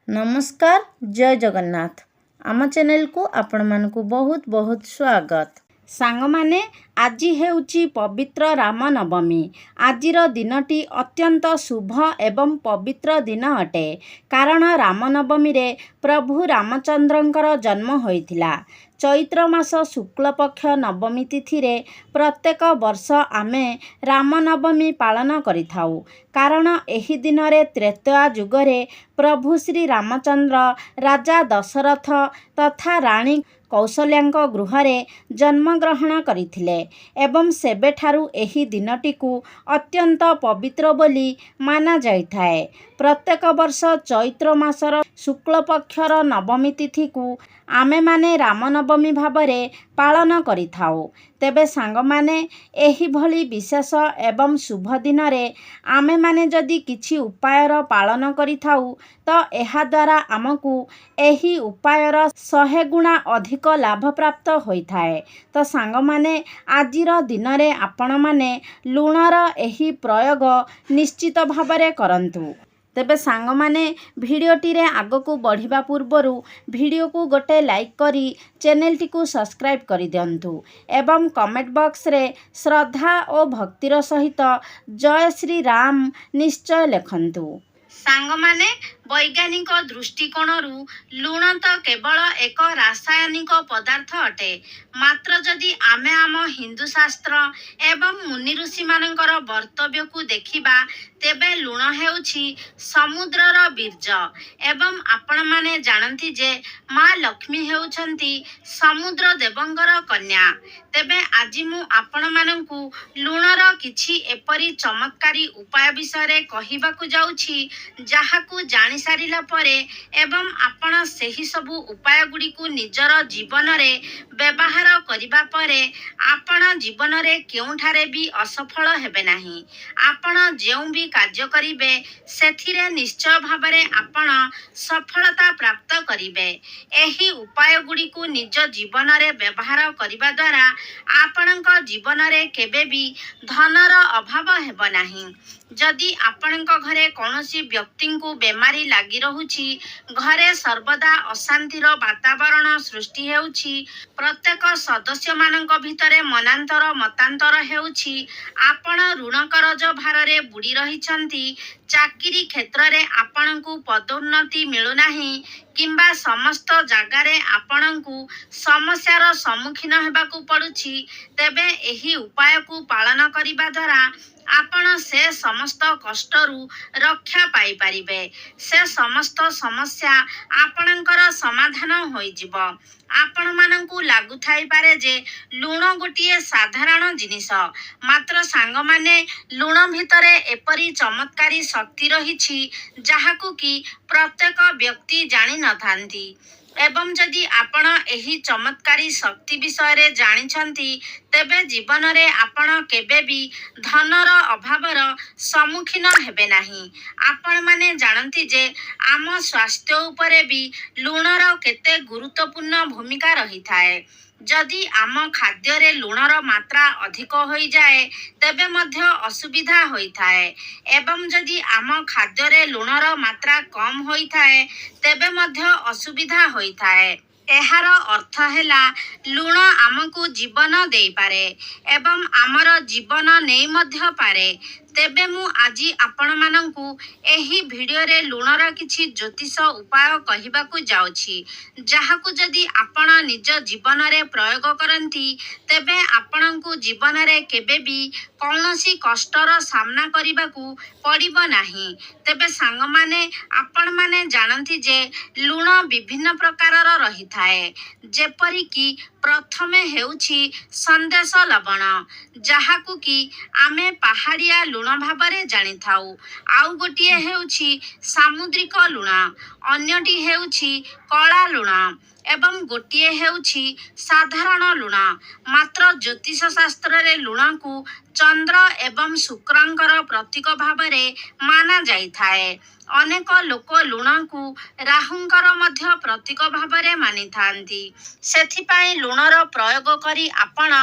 नमस्कार जय जगन्नाथ आम चैनल को आपण मानकु बहुत बहुत स्वागत। सांग माने आज हेउची पवित्र राम नवमी। आजिर दिनटी अत्यंत शुभ एवं पवित्र दिन अटे कारण राम नवमी रे प्रभु रामचंद्रंकर जन्म होइथिला। चैत्र मास शुक्ल पक्ष नवमी तिथि रे प्रत्येक वर्ष आमे राम नवमी पालन करिथाउ कारण एही दिन रे त्रेतया जुगरे प्रभु श्री रामचंद्र राजा दशरथ तथा राणी कौशल्यांक गृहरे जन्मग्रहण करथिले एवं सेबेठारु एही दिनटीकु अत्यंत पवित्र बोली माना जाइथाए। प्रत्येक वर्ष चैत्र मासर शुक्ल पक्षर नवमी तिथि को आमे माने रामनवमी भावरे पालन करिथाउ। तेबे सांग माने एही भली विशेष एवं शुभ दिन रे आमे माने जदि किछि उपायर पालन करिथाउ तो एहा द्वारा आमकु एही उपायर 100 गुणा अधिक लाभ प्राप्त होइथाए। तो सांग माने आजिर दिन रे आपण माने लुणर एही प्रयोग निश्चित भावरे करंतु। तेबे सांग माने भिडियोटी रे आगकू बढ़िबा पूर्वरु भिडियो को गोटे लाइक करी चैनल टी को सब्सक्राइब करि दियंतु एवं कमेंट बॉक्स रे श्रद्धा और भक्तिर सहित जय श्री राम निश्चय लिखंतु। सांग माने वैज्ञानिक दृष्टिकोण लुण तो केवल एक रासायनिक पदार्थ अटे मात्र जदि आमे आम हिंदू शास्त्र एवं मुनि ऋषि मानकर वर्तव्य को देखिबा तेबे लुण हेउछि समुद्रर बीर्ज एवं आपण माने जानती जे माँ लक्ष्मी हेउछंती समुद्र देवंगर कन्या। तेबे आज मु आपण मानंकु लुणर किछि एपरी चमत्कारी उपाय विषय कहिबाकु जाउछि जाहाकु जानि सारिला परे एवं आपण सेही सबु उपाय गुडी को निजर जीवन रे व्यवहार करिबा परे आपण जीवन रे केउठारे भी असफल हेबे नाही। आपण जेउ भी कार्य करिबे सेथिरे निश्चय भावरे आपण सफलता प्राप्त करिबे। एही उपाय गुडी को निज जीवन रे व्यवहार करिबा द्वारा आपणक जीवन रे केबे भी धनर अभाव हेब नाही। जदि आपणक घरे कौनसी व्यक्ति को बेमारी लागी रहुछि घरे सर्वदा अशांतिर वातावरण सृष्टि हेउछि प्रत्येक सदस्य मानक भितरे मनांतर मतांतर हेउछि आपण ऋण करज भाररे बुड़ी रहिछंती चाकरी क्षेत्र रे आपणकु पदोन्नति मिलु नाही किंबा समस्त जगारे आपणकु समस्यार सम्मुखीन हेबाकु पडुछि तेबे एही उपाय को पालन करिबा द्वारा आपण से समस्त कष्टरू रक्षा पाई पारिबे। से समस्त समस्या आपणकर समाधान होई जिवो। आपण मानंकु लागु थाई पारे जे लुण गोटिए साधारण जिनिस मात्र सांग माने लुण भितरे एपरी चमत्कारी शक्ति रहिछि जाहाकु कि प्रत्येक व्यक्ति जानि नथांती एवं जदि आपण एही चमत्कारी शक्ति विषय रे जानिछंती तेबे जीवन रे आपण केबे भी धनर अभावर सम्मुखीन हेबे नाही। आपण माने जानती जे आम स्वास्थ्य उपरे भी लुणर केते गुरुत्वपूर्ण भूमिका रही थाए। जदि आम खाद्य रे लुणर मात्रा अधिक होई जाए तेबे मध्य असुविधा होई थाए एवं जदि आम खाद्य रे लुणर मात्रा कम होई थाए तेबे मध्य असुविधा होई थाए। एहार अर्थ हेला लुण आमको जीवन दे पारे एवं आमर जीवन नै मध्य पारे। तेबे मु आजी आपण मानंकु एही भिडियो रे लुणर किछि ज्योतिष उपाय कहिबाकु जाउछि जाहाकु जदि आपण निज जीवन रे प्रयोग करंती तेबे आपणकु जीवन रे केबे भी कौनसी कष्टर सामना करिबाकु पड़िबो नाही। तेबे सांग माने आपण माने जानती जे लुण विभिन्न प्रकारर रही थाए जेपरि कि प्रथमे हेउछि संदेश लवण जाहाकु कि आमे पहाड़िया लुण भावरे जानि थाउ आउ गोटिए हेउछि सामुद्रिक लुण अन्यटी हेउछि कला लुण एवं गोटिए हेउछि साधारण लुण। मात्र ज्योतिष शास्त्र रे लुण को चंद्र एवं शुक्रंकर प्रतीक भावरे माना जाइथाए। अनेक लोक लुण को राहुंकर मध्य प्रतीक भावरे मानि थांती। सेथिपाई लुणर प्रयोग करी आपण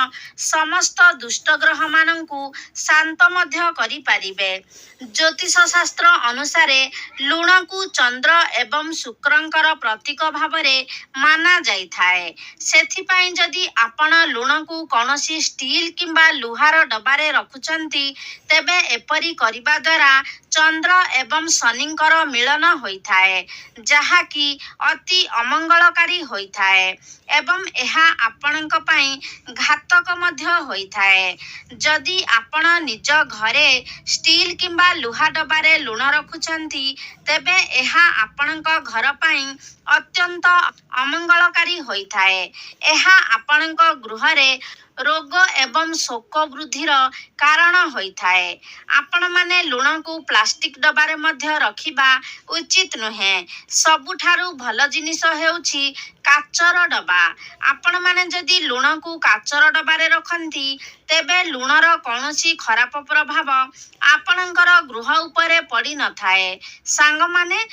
समस्त दुष्ट ग्रह मानंकु शांत मध्य करि पारिबे। ज्योतिष शास्त्र अनुसारे लुण को चंद्र एवं शुक्रंकर प्रतीक भावरे माना जाइथाए। सेथिपाई जदि आपण लुण को कौनसी स्टील किंबा लुहार डबारे रखुचंती तेबे एपरी करिबा द्वारा चंद्र एवं शनिंकर मिलन होइथाए, जहा कि अति अमंगलकारी होइथाए एवं एहा आपणक पई घातक मध्य होइथाए। जदि आपण निज घरे स्टील किंबा लुहा डबारे लुण रखुचंती तेबे एहा आपणक घर पई अत्यंत अमंगलकारी होइथाए। एहा आपणक गृहरे रोग एवं शोक वृद्धिर कारण होइथाए। आपण माने लुण को प्लास्टिक डबारे मध्य रखिबा उचित नुहे। सबुठारु भल जिनिस हेउछि काचर डबा। आपण माने जदि लुण को काचर डबारे रखंती तेबे लुणर कौनसी खराब प्रभाव आपणकर गृह उपरे पड़ी न थाए। सांग माने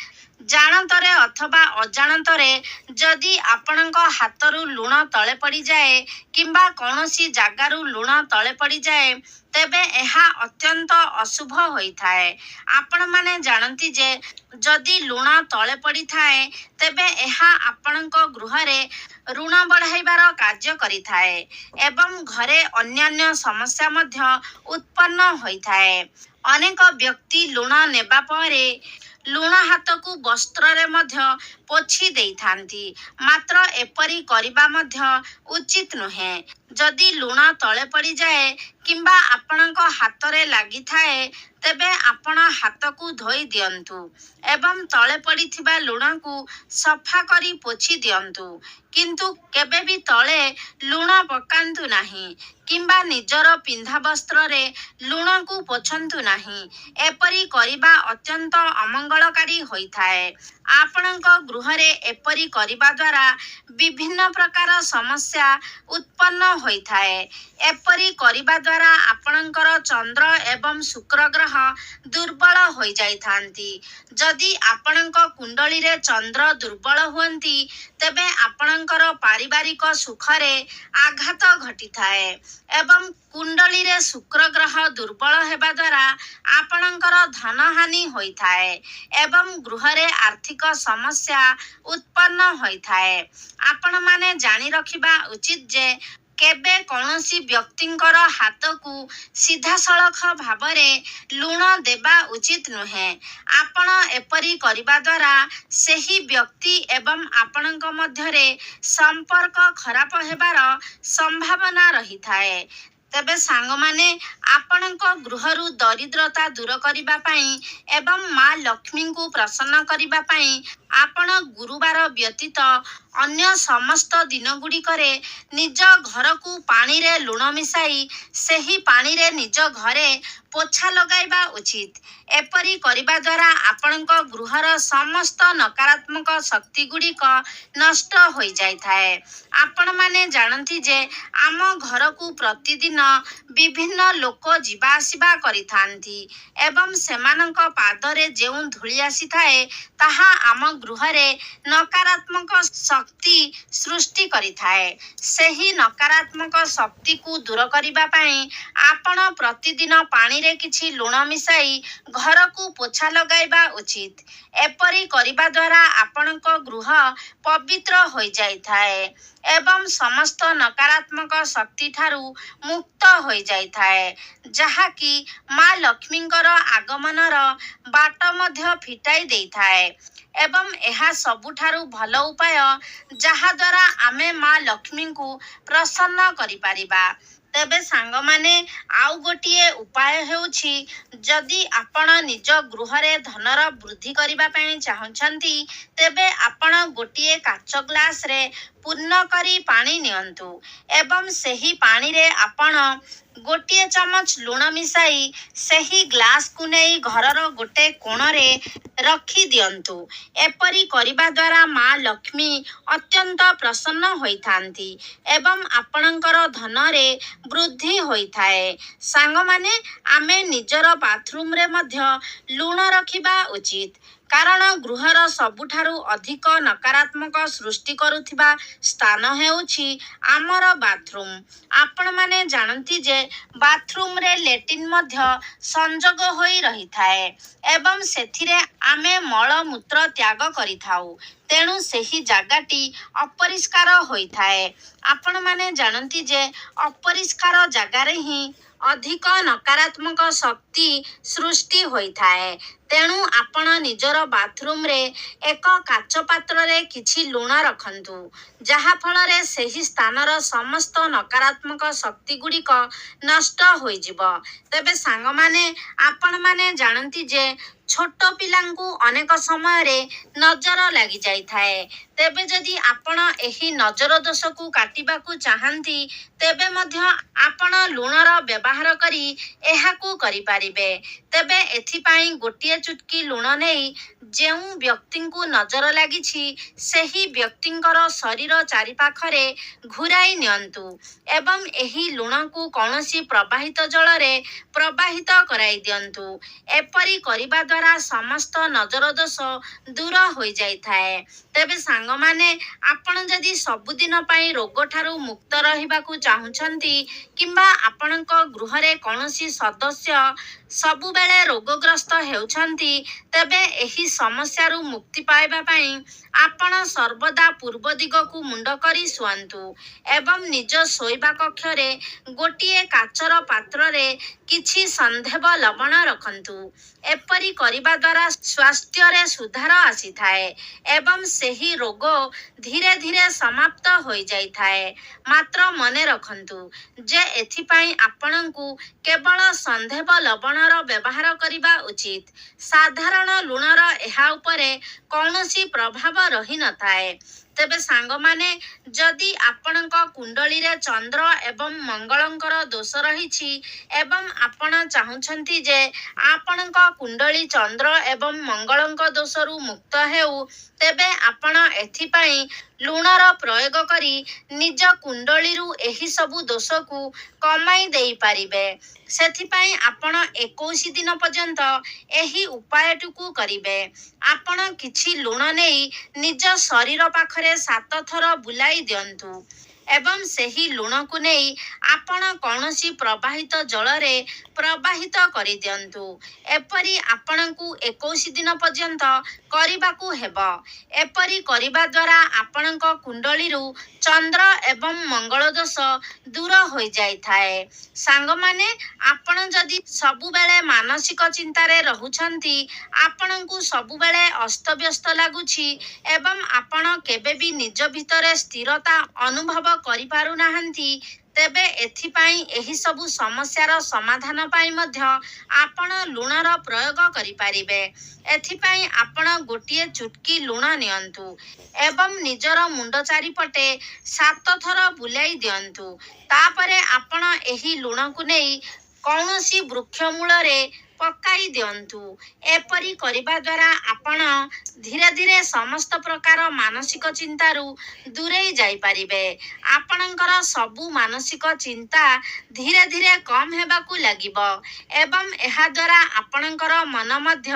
जानतरे अथवा अजाणतरे जदि आपणक हाथरू लुण तले पड़ी जाए किंबा कौनसी जागारू लुण तले पड़ी जाए तेबे एहा अत्यंत अशुभ होइथाए। आपण माने जानती जे जदि लुण तले पड़ी थाए तेबे एहा आपणक गृहरे ऋण बढ़ाइबार कार्य करिथाए एवं घरे अन्यान्य समस्या मध्य उत्पन्न होइथाए। अनेक व्यक्ति लुण नेबा परे लुण हाथ को वस्त्र रे मध्य पोछि देई थांती, मात्र एपरी करिबा मध्य उचित नुहे। जदि लुण तले पड़ी जाए किंबा आपणक हाथ रे लागि थाए तेबे आपण हाथ को धोई दियंतु एवं तले पड़िथिबा लुण को सफा करी पोछि दियंतु, किंतु केबे भी तले लुण पकांतु नाही किंबा निजर पिंधा वस्त्र रे लुण को पोछंतु नाही। एपरी करिबा अत्यंत अमंगलकारी होइथाए। आपणक गृहरे एपरी करिबा द्वारा विभिन्न प्रकार समस्या उत्पन्न होइथाए। एपरी करिबा द्वारा आपणकर चंद्र एवं शुक्र ग्रह दुर्बल होई जाइथांती। जदि आपणक कुंडली रे चंद्र दुर्बल हुअंती तेबे आपणकर पारिवारिक सुखरे आघात घटिथाए एवं कुंडली रे शुक्र ग्रह दुर्बल हेबा द्वारा आपणकर धन हानि होइथाए एवं गृहरे आर्थिक समस्या उत्पन्न होइथाए। आपण माने जानि रखिबा उचित जे केबे कौनसी व्यक्तिंकर हाथ को सीधा सड़ख भावरे लुण देबा उचित नुहे। आपण एपरी करिबा द्वारा सेही व्यक्ति एवं आपणक मध्यरे संपर्क खराब हेबार संभावना रही थाए। तेबे सांग माने आपणक गृहरु दरिद्रता दूर करिबा पई एवं माँ लक्ष्मी को प्रसन्न करिबा पई आपण गुरुवार व्यतीत अन्य समस्त दिन गुड़िकरे निज घर को पानी रे लुण मिसाई सेही पानी रे निज घरे पोछा लगाइबा उचित। एपरी करिबा द्वारा आपणक गृहर समस्त नकारात्मक शक्ति गुड़िक नष्ट होई जाइथाए। आपण माने जानती जे आम घर को प्रतिदिन विभिन्न लोक जीवा आसिबा करिथांती एवं सेमानक पादरे जेउ धूली आसीथाए ताहा आम गृहरे नकारात्मक शक्ति सृष्टि करिथाए। सेही नकारात्मक शक्ति को दूर करिबा पई आपण प्रतिदिन पानी रे किछि लुण मिसाई घर को पोछा लगाइबा उचित। एपरी करिबा द्वारा आपणक गृह पवित्र होई जाइथाए एवं समस्त नकारात्मक शक्ति ठारू मुक्त होई जाइथाए, जहा कि माँ लक्ष्मींकर आगमनर बाट मध्य फिटाई देइथाए एवं एहा सबुठारु भल उपाय जहा द्वारा आमे माँ लक्ष्मी को प्रसन्न करि पारिबा। तेबे सांग माने आउ गोटिए उपाय हेउछि, जदि आपण निज गृहरे धनर वृद्धि करिबा पई चाहछंती तेबे आपण गोटिए काच ग्लास रे ପୂର୍ଣ୍ଣ କରି ପାଣି ନିଅନ୍ତୁ ଏବଂ ସେହି ପାଣିରେ ଆପଣ ଗୋଟିଏ ଚାମଚ ଲୁଣ ମିଶାଇ ସେହି ଗ୍ଲାସକୁ ନେଇ ଘରର ଗୋଟେ କୋଣରେ ରଖି ଦିଅନ୍ତୁ। ଏପରି କରିବା ଦ୍ୱାରା ମା ଲକ୍ଷ୍ମୀ ଅତ୍ୟନ୍ତ ପ୍ରସନ୍ନ ହୋଇଥାନ୍ତି ଏବଂ ଆପଣଙ୍କର ଧନରେ ବୃଦ୍ଧି ହୋଇଥାଏ। ସାଙ୍ଗମାନେ, ଆମେ ନିଜର ବାଥରୁମରେ ମଧ୍ୟ ଲୁଣ ରଖିବା ଉଚିତ, କାରଣ ଗୃହର ସବୁଠାରୁ ଅଧିକ ନକାରାତ୍ମକ ସୃଷ୍ଟି କରୁଥିବା ସ୍ଥାନ ହେଉଛି ଆମର ବାଥରୁମ। ଆପଣମାନେ ଜାଣନ୍ତି ଯେ ବାଥରୁମରେ ଲେଟ୍ରିନ୍ ମଧ୍ୟ ସଂଯୋଗ ହୋଇ ରହିଥାଏ ଏବଂ ସେଥିରେ ଆମେ ମଳମୂତ୍ର ତ୍ୟାଗ କରିଥାଉ। ତେଣୁ ସେହି ଜାଗାଟି ଅପରିଷ୍କାର ହୋଇଥାଏ। ଆପଣମାନେ ଜାଣନ୍ତି ଯେ ଅପରିଷ୍କାର ଜାଗାରେ ହିଁ ଅଧିକ ନକାରାତ୍ମକ ଶକ୍ତି ସୃଷ୍ଟି ହୋଇଥାଏ। ତେଣୁ ଆପଣ ନିଜର ବାଥରୁମରେ ଏକ କାଚ ପାତ୍ରରେ କିଛି ଲୁଣ ରଖନ୍ତୁ, ଯାହାଫଳରେ ସେହି ସ୍ଥାନର ସମସ୍ତ ନକାରାତ୍ମକ ଶକ୍ତି ଗୁଡ଼ିକ ନଷ୍ଟ ହୋଇଯିବ। ତେବେ ସାଙ୍ଗମାନେ, ଆପଣମାନେ ଜାଣନ୍ତି ଯେ ଛୋଟ ପିଲାଙ୍କୁ ଅନେକ ସମୟରେ ନଜର ଲାଗିଯାଇଥାଏ। ତେବେ ଯଦି ଆପଣ ଏହି ନଜର ଦୋଷକୁ କାଟିବାକୁ ଚାହାନ୍ତି, ତେବେ ମଧ୍ୟ ଆପଣ ଲୁଣର ବ୍ୟବହାର କରି ଏହାକୁ କରିପାରିବେ। ତେବେ ଏଥିପାଇଁ ଗୋଟିଏ ଚୁଟକି ଲୁଣ ନେଇ ଯେଉଁ ବ୍ୟକ୍ତିଙ୍କୁ ନଜର ଲାଗିଛି ସେହି ବ୍ୟକ୍ତିଙ୍କର ଶରୀର ଚାରିପାଖରେ ଘୁରାଇ ନିଅନ୍ତୁ ଏବଂ ଏହି ଲୁଣକୁ କୌଣସି ପ୍ରବାହିତ ଜଳରେ ପ୍ରବାହିତ କରାଇ ଦିଅନ୍ତୁ। ଏପରି କରିବା ଦ୍ୱାରା ସମସ୍ତ ନଜର ଦୋଷ ଦୂର ହୋଇଯାଇଥାଏ। ତେବେ ସାଙ୍ଗମାନେ, ଆପଣ ଯଦି ସବୁଦିନ ପାଇଁ ରୋଗଠାରୁ ମୁକ୍ତ ରହିବାକୁ ଚାହୁଁଛନ୍ତି କିମ୍ବା ଆପଣଙ୍କ ଗୃହରେ କୌଣସି ସଦସ୍ୟ ସବୁବେଳେ ରୋଗଗ୍ରସ୍ତ ହେଉଛନ୍ତି, ତେବେ ଏହି ସମସ୍ୟାରୁ ମୁକ୍ତି ପାଇବା ପାଇଁ ଆପଣ ସର୍ବଦା ପୂର୍ବ ଦିଗକୁ ମୁଣ୍ଡ କରି ଶୁଅନ୍ତୁ ଏବଂ ନିଜ ଶୋଇବା କକ୍ଷରେ ଗୋଟିଏ କାଚର ପାତ୍ରରେ କିଛି ସନ୍ଧେବ ଲବଣ ରଖନ୍ତୁ। ଏପରି କରିବା ଦ୍ୱାରା ସ୍ୱାସ୍ଥ୍ୟରେ ସୁଧାର ଆସିଥାଏ ଏବଂ ସେହି ରୋଗ ଧୀରେ ଧୀରେ ସମାପ୍ତ ହୋଇଯାଇଥାଏ। ମାତ୍ର ମନେ ରଖନ୍ତୁ ଯେ ଏଥିପାଇଁ ଆପଣଙ୍କୁ କେବଳ ସନ୍ଧେବ ଲବଣର ବ୍ୟବହାର କରିବା ଉଚିତ। ସାଧାରଣ ଲୁଣର ଏହା ଉପରେ କୌଣସି ପ୍ରଭାବ ରହିନଥାଏ। ତେବେ ସାଙ୍ଗମାନେ, ଯଦି ଆପଣଙ୍କ କୁଣ୍ଡଳୀରେ ଚନ୍ଦ୍ର ଏବଂ ମଙ୍ଗଳଙ୍କର ଦୋଷ ରହିଛି ଏବଂ ଆପଣ ଚାହୁଁଛନ୍ତି ଯେ ଆପଣଙ୍କ କୁଣ୍ଡଳୀ ଚନ୍ଦ୍ର ଏବଂ ମଙ୍ଗଳଙ୍କ ଦୋଷରୁ ମୁକ୍ତ ହେଉ, ତେବେ ଆପଣ ଏଥିପାଇଁ ଲୁଣର ପ୍ରୟୋଗ କରି ନିଜ କୁଣ୍ଡଳୀରୁ ଏହି ସବୁ ଦୋଷକୁ କମାଇ ଦେଇପାରିବେ। ସେଥିପାଇଁ ଆପଣ 21 ଦିନ ପର୍ଯ୍ୟନ୍ତ ଏହି ଉପାୟଟିକୁ କରିବେ। ଆପଣ କିଛି ଲୁଣ ନେଇ ନିଜ ଶରୀର ପାଖରେ 7 ଥର ବୁଲାଇ ଦିଅନ୍ତୁ ଏବଂ ସେହି ଲୁଣକୁ ନେଇ ଆପଣ କୌଣସି ପ୍ରବାହିତ ଜଳରେ ପ୍ରବାହିତ କରିଦିଅନ୍ତୁ। ଏପରି ଆପଣଙ୍କୁ 21 ଦିନ ପର୍ଯ୍ୟନ୍ତ କରିବାକୁ ହେବ। ଏପରି କରିବା ଦ୍ୱାରା ଆପଣଙ୍କ କୁଣ୍ଡଳୀରୁ ଚନ୍ଦ୍ର ଏବଂ ମଙ୍ଗଳ ଦୋଷ ଦୂର ହୋଇଯାଇଥାଏ। ସାଙ୍ଗମାନେ, ଆପଣ ଯଦି ସବୁବେଳେ ମାନସିକ ଚିନ୍ତାରେ ରହୁଛନ୍ତି, ଆପଣଙ୍କୁ ସବୁବେଳେ ଅସ୍ତବ୍ୟସ୍ତ ଲାଗୁଛି ଏବଂ ଆପଣ କେବେ ବି ନିଜ ଭିତରେ ସ୍ଥିରତା ଅନୁଭବ କରିପାରୁନାହାନ୍ତି, ତେବେ ଏଥିପାଇଁ ଏହି ସବୁ ସମସ୍ୟାର ସମାଧାନ ପାଇଁ ମଧ୍ୟ ଆପଣ ଲୁଣର ପ୍ରୟୋଗ କରିପାରିବେ। ଏଥିପାଇଁ ଆପଣ ଗୋଟିଏ ଚୁଟକି ଲୁଣ ନିଅନ୍ତୁ ଏବଂ ନିଜର ମୁଣ୍ଡ ଚାରିପଟେ 7 ଥର ବୁଲାଇ ଦିଅନ୍ତୁ। ତାପରେ ଆପଣ ଏହି ଲୁଣକୁ ନେଇ କୌଣସି ବୃକ୍ଷ ମୂଳରେ ପକାଇ ଦିଅନ୍ତୁ। ଏପରି କରିବା ଦ୍ୱାରା ଆପଣ ଧୀରେ ଧୀରେ ସମସ୍ତ ପ୍ରକାର ମାନସିକ ଚିନ୍ତାରୁ ଦୂରେଇ ଯାଇପାରିବେ। ଆପଣଙ୍କର ସବୁ ମାନସିକ ଚିନ୍ତା ଧୀରେ ଧୀରେ କମ୍ ହେବାକୁ ଲାଗିବ ଏବଂ ଏହା ଦ୍ୱାରା ଆପଣଙ୍କର ମନ ମଧ୍ୟ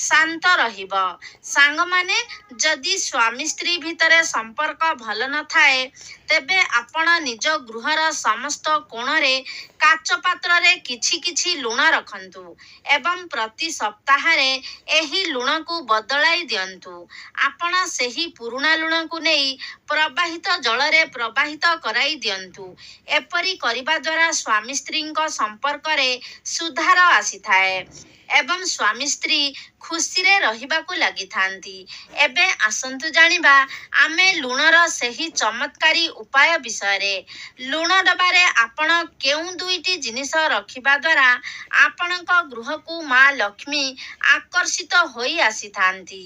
ଶାନ୍ତ ରହିବ। ସାଙ୍ଗମାନେ, ଯଦି ସ୍ୱାମୀ ସ୍ତ୍ରୀ ଭିତରେ ସମ୍ପର୍କ ଭଲ ନଥାଏ, ତେବେ ଆପଣ ନିଜ ଗୃହର ସମସ୍ତ କୋଣରେ କାଚ ପାତ୍ରରେ କିଛି କିଛି ଲୁଣ ରଖନ୍ତୁ ଏବଂ ପ୍ରତି ସପ୍ତାହରେ ଏହି ଲୁଣକୁ ବଦଳାଇ ଦିଅନ୍ତୁ। ଆପଣ ସେହି ପୁରୁଣା ଲୁଣକୁ ନେଇ ପ୍ରବାହିତ ଜଳରେ ପ୍ରବାହିତ କରାଇ ଦିଅନ୍ତୁ। ଏପରି କରିବା ଦ୍ୱାରା ସ୍ୱାମୀ ସ୍ତ୍ରୀଙ୍କ ସମ୍ପର୍କରେ ସୁଧାର ଆସିଥାଏ। ଏବଂ ସ୍ୱାମୀ ସ୍ତ୍ରୀ ଖୁସିରେ ରହିବାକୁ ଲାଗିଥାନ୍ତି। ଏବେ ଆସନ୍ତୁ ଜାଣିବା ଆମେ ଲୁଣର ସେହି ଚମତ୍କାରୀ ଉପାୟ ବିଷୟରେ। ଲୁଣ ଡବାରେ ଆପଣ କେଉଁ ଦୁଇଟି ଜିନିଷ ରଖିବା ଦ୍ୱାରା ଆପଣଙ୍କ ଗୃହକୁ ମା ଲକ୍ଷ୍ମୀ ଆକର୍ଷିତ ହୋଇ ଆସିଥାନ୍ତି,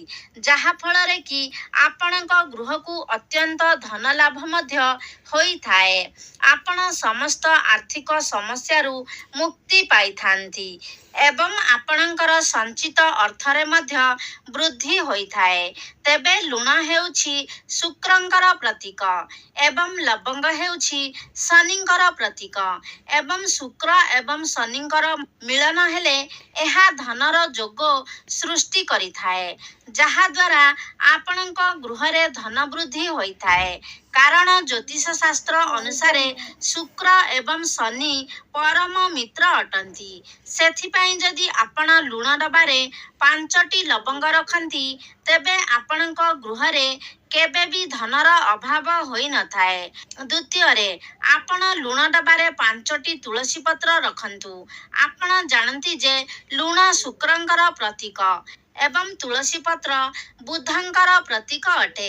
ଯାହାଫଳରେ କି ଆପଣଙ୍କ ଗୃହକୁ ଅତ୍ୟନ୍ତ ଧନ ଲାଭ ମଧ୍ୟ ହୋଇଥାଏ। ଆପଣ ସମସ୍ତ ଆର୍ଥିକ ସମସ୍ୟାରୁ ମୁକ୍ତି ପାଇଥାନ୍ତି ଏବଂ ଆପଣଙ୍କର ସଞ୍ଚିତ ଅର୍ଥରେ ମଧ୍ୟ ବୃଦ୍ଧି ହୋଇଥାଏ। ତେବେ ଲୁଣ ହେଉଛି ଶୁକ୍ରଙ୍କର ପ୍ରତୀକ ଏବଂ ଲବଙ୍ଗ ହେଉଛି ଶନିଙ୍କର ପ୍ରତୀକ ଏବଂ ଶୁକ୍ର ଏବଂ ଶନିଙ୍କର ମିଳନ ହେଲେ ଏହା ଧନର ଯୋଗ ସୃଷ୍ଟି କରିଥାଏ, ଯାହାଦ୍ୱାରା ଆପଣଙ୍କ ଗୃହରେ ଧନ ବୃଦ୍ଧି ହୋଇଥାଏ। କାରଣ ଜ୍ୟୋତିଷ ଶାସ୍ତ୍ର ଅନୁସାରେ ଶୁକ୍ର ଏବଂ ଶନି ପରମ ମିତ୍ର ଅଟନ୍ତି। ସେଥିପାଇଁ ଯଦି ଆପଣ ଲୁଣ ଡବାରେ 5ଟି ଲବଙ୍ଗ ରଖନ୍ତି, ତେବେ ଆପଣଙ୍କ ଗୃହରେ କେବେ ବି ଧନର ଅଭାବ ହୋଇନଥାଏ। ଦ୍ୱିତୀୟରେ, ଆପଣ ଲୁଣ ଡବାରେ 5ଟି ତୁଳସୀ ପତ୍ର ରଖନ୍ତୁ। ଆପଣ ଜାଣନ୍ତି ଯେ ଲୁଣ ଶୁକ୍ରଙ୍କର ପ୍ରତୀକ ଏବଂ ତୁଳସୀ ପତ୍ର ବୁଧଙ୍କର ପ୍ରତୀକ ଅଟେ।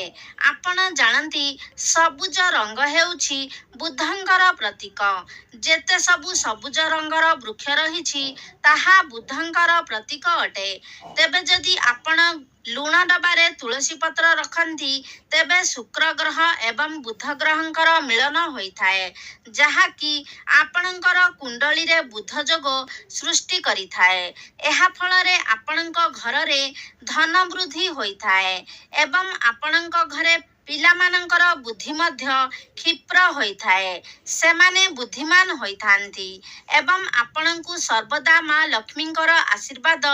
ଆପଣ ଜାଣନ୍ତି ସବୁଜ ରଙ୍ଗ ହେଉଛି ବୁଧଙ୍କର ପ୍ରତୀକ। ଯେତେ ସବୁ ସବୁଜ ରଙ୍ଗର ବୃକ୍ଷ ରହିଛି ତାହା ବୁଧଙ୍କର ପ୍ରତୀକ ଅଟେ। ତେବେ ଯଦି ଆପଣ ଲୁଣ ଡବାରେ ତୁଳସୀ ପତ୍ର ରଖନ୍ତି, ତେବେ ଶୁକ୍ର ଗ୍ରହ ଏବଂ ବୁଧ ଗ୍ରହଙ୍କର ମିଳନ ହୋଇଥାଏ, ଯାହାକି ଆପଣଙ୍କର କୁଣ୍ଡଳୀରେ ବୁଧ ଯୋଗ ସୃଷ୍ଟି କରିଥାଏ। ଏହା ଫଳରେ ଆପଣଙ୍କ ଘରରେ ଧନ ବୃଦ୍ଧି ହୋଇଥାଏ ଏବଂ ଆପଣଙ୍କ ଘରେ ପିଲାମାନଙ୍କର ବୁଦ୍ଧି ମଧ୍ୟ କ୍ଷିପ୍ର ହୋଇଥାଏ। ସେମାନେ ବୁଦ୍ଧିମାନ ହୋଇଥାନ୍ତି ଏବଂ ଆପଣଙ୍କୁ ସର୍ବଦା ମା ଲକ୍ଷ୍ମୀଙ୍କର ଆଶୀର୍ବାଦ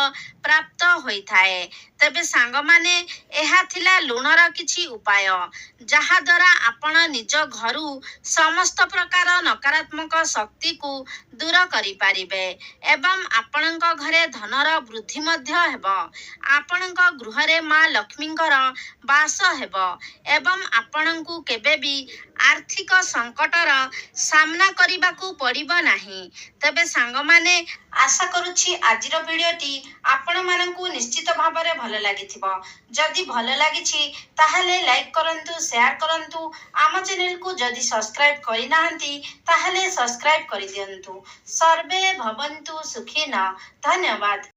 ପ୍ରାପ୍ତ ହୋଇଥାଏ। ତେବେ ସାଙ୍ଗମାନେ, ଏହା ଥିଲା ଲୁଣର କିଛି ଉପାୟ, ଯାହାଦ୍ୱାରା ଆପଣ ନିଜ ଘରୁ ସମସ୍ତ ପ୍ରକାର ନକାରାତ୍ମକ ଶକ୍ତିକୁ ଦୂର କରିପାରିବେ ଏବଂ ଆପଣଙ୍କ ଘରେ ଧନର ବୃଦ୍ଧି ମଧ୍ୟ ହେବ। ଆପଣଙ୍କ ଗୃହରେ ମା ଲକ୍ଷ୍ମୀଙ୍କର ବାସ ହେବ ଏବଂ ଆପଣଙ୍କୁ କେବେ ବି ଆର୍ଥିକ ସଙ୍କଟର ସାମ୍ନା କରିବାକୁ ପଡ଼ିବ ନାହିଁ। ତେବେ ସାଙ୍ଗମାନେ, ଆଶା କରୁଛି ଆଜିର ଭିଡ଼ିଓଟି ଆପଣମାନଙ୍କୁ ନିଶ୍ଚିତ ଭାବରେ ଭଲ ଲାଗିଥିବ। ଯଦି ଭଲ ଲାଗିଛି ତାହେଲେ ଲାଇକ୍ କରନ୍ତୁ, ସେୟାର କରନ୍ତୁ। ଆମ ଚ୍ୟାନେଲକୁ ଯଦି ସବସ୍କ୍ରାଇବ୍ କରିନାହାନ୍ତି ତାହେଲେ ସବସ୍କ୍ରାଇବ୍ କରିଦିଅନ୍ତୁ। ସର୍ବେ ଭବନ୍ତୁ ସୁଖିନଃ। ଧନ୍ୟବାଦ।